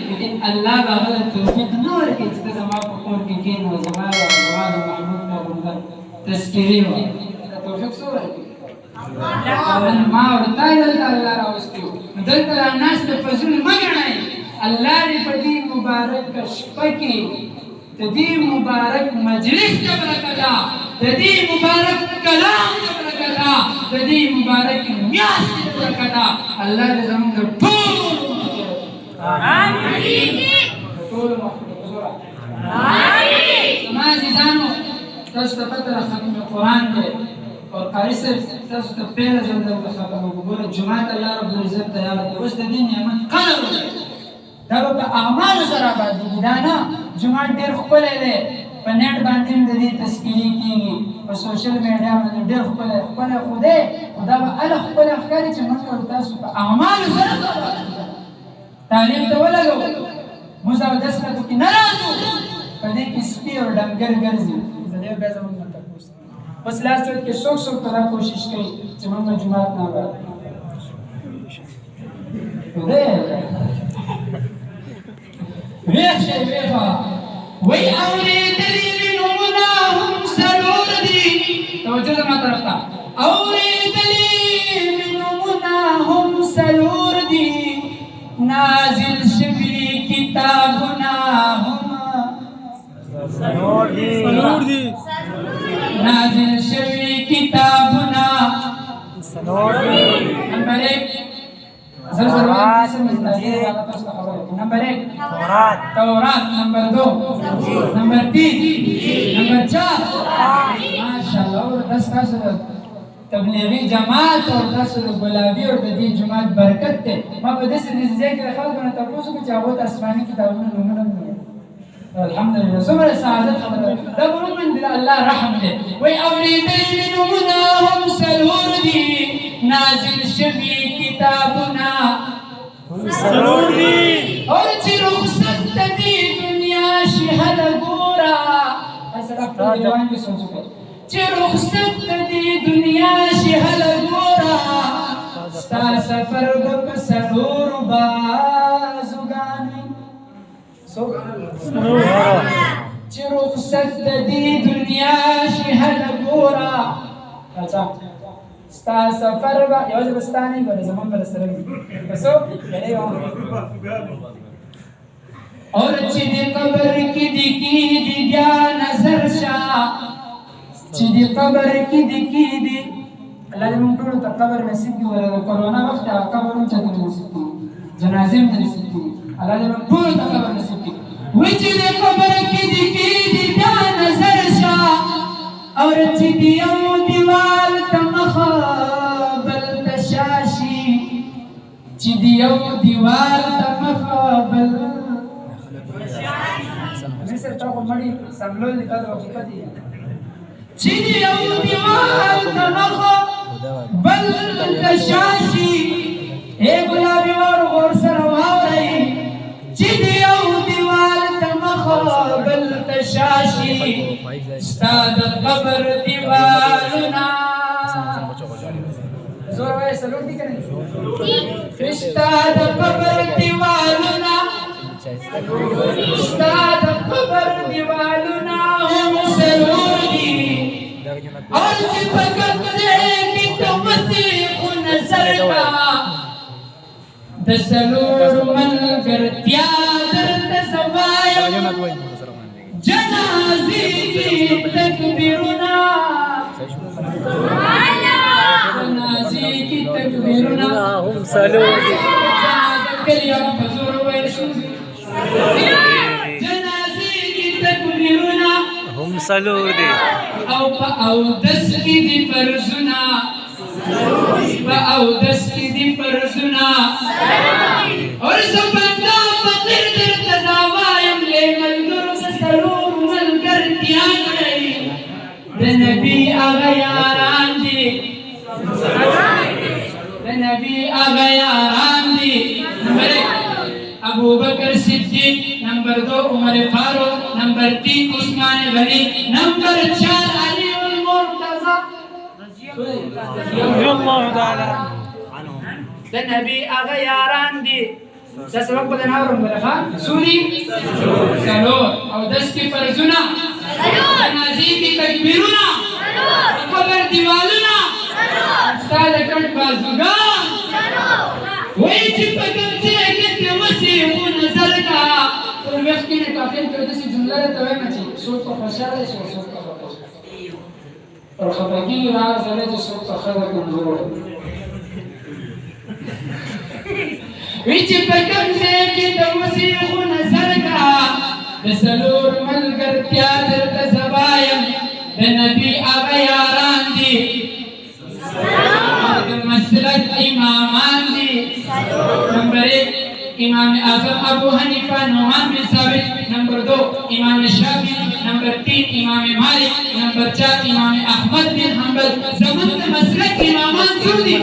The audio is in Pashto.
لیکن الله به هغه توفیق نه ورکړي چې ته زما په کور کې کښېنې او زما د محمود پیغمبر تذکرې وایې دا توفیق څه ورکړي ما او تا دلته الله راوستي وو نو دلته راناست فضول مه ګڼئ الله دې په دې مبارکه شپه کې د دې مبارک مجلس ته برکته د دې مبارک کلام ته برکته د دې مبارک میاشتې ته برکته الله دې زموږ د ټولو آمین ټولو مخلوق زما عزیزانو تاسو ته پته ده ختم قرآن دی او قاري صاحب تاسو ته پیله ځل دلته ختم وګوره جومات الله رب العزت تیار دی اوس د دې نعمت قدر وکړئ دا به په اعمالو سره ابادېږي دا نه جومات ډېر ښکلی دی په نیټ باندې هم د دې تذکرې کېږي په سوشل میډیا باندې ډېر ښکلی خو دی خو دا به هله ښکلی ښکاري چې موږ او تاسو په اعمالو سره تعلیم ته ولګو موږ اودس ته پکې نه راځو په دې کې سپي او ډنګر ګرځي زه دې بیا زموږ نه تپوس بس لاست وخت کې څوک دا کوشش کوي چې موږ جومات نه وړو ویښ ویښه وی اورېدلي مې نومونه هم څلور دي توجه زما طرف ته اورېدلي مې نومونه هم څلور دي نازل شوي کتابونه هم څلور دي نازل شوي کتابونه څلور دي نمبر 1 نمبر 1 تورات نمبر 2 نمبر 3 نمبر 4 ماشاءالله اور 10 تاسو تبلیغی جماعت او تاسو ګلابي او د دې جماعت برکت ته ما په دې ځای کې خلکو نه تاسو کو چې هغه آسماني کتابونه نومونه الحمدلله زمره سعادت خبره دا مومن دی الله رحم دی وای اوریدل نومونه هم سلور دي نازل شوي کتابونه سلور دي اور چې رخصت دې دنیا شهد ګورا اسره په دیوان کې سوچو چې رخصت دې دنیا شهد ګورا ستا سفر په سلور بازوګانی چې رخصت دې دنیا شهد ګورا اچھا ستا سفر با یوازې بستا نه ګورې زمون بل سره پسو غړې و اور چې دې قبر کې دې کې دې بیا نظر شا چې دې قبر کې دې کې دې الله دې موږ ټول ته قبر نصیب کړي ولر کرونا وخت قبر هم چته نصیب کړي جنازې هم نصیب کړي الله دې موږ ټول ته قبر نصیب کړي وې چې دې قبر کې دې کې دې بیا نظر شا اور چې دې یو دیوال مخابل تشاشي چې دیو دیوال مخابل مصر ته مړی سملول لیکل وقفه دي چې دیو دیوال مخابل تشاشي اے ګلابي ور سره واوري چې دیو دیوال مخابل تشاشي ستاد قبر دیوالنا زور وای سلوک دي کنه فرشتہ د قبر دیوالنا فرشتہ د قبر دیوالنا هم سلور دي اور چې پکت دې کې تو مسیح نظر کا د سلور ملګرتیا درته سوایم جنازې کی تکبیرنا جنازې کی تکبیرنا هم سلور دي کلیام حضور ویشو جنازې کی تکبیرنا هم سلور دي او دس کی دی فرزنا او دس کی دی فرزنا اور زبندا فقیر در تداوایم لے ملگر سلور ملگر دیان رئی د نبی آغا یاران دی د نبی آغا یاران دی نمبر 1 ابو بکر صدیق نمبر 2 عمر فاروق نمبر 3 عثمان غنی نمبر 4 علی المرتضی رضی اللہ تعالی عنہ د نبی آغا یاران دی دا سبق په نه اورم بلخا سوري سلور او دس کی فرزنا سلور نازی کی تکبیرنا سلور قبر دیوالنا سلور استاد کټ بازوګان سلور وای چې په کوم ځای کې ته مسیحون نظر کا پر وخت کې کافر کړه دې جمله ته وایم چې څوک په خوشاله شي څوک په اور خبرګي راځي چې څوک په خبره کمزور ویچ په کوم ځای کې د مسیحو نظر کا د سلور ملګرتیا درته زبایم د نبی هغه یاران دي د مسلک امامان دي نمبر 1 امام اعظم ابو حنیفه نعمان بن ثابت نمبر 2 امام شافعی نمبر 3 امام مالک نمبر 4 امام احمد بن حنبل زمن د مسلک امامان څو دي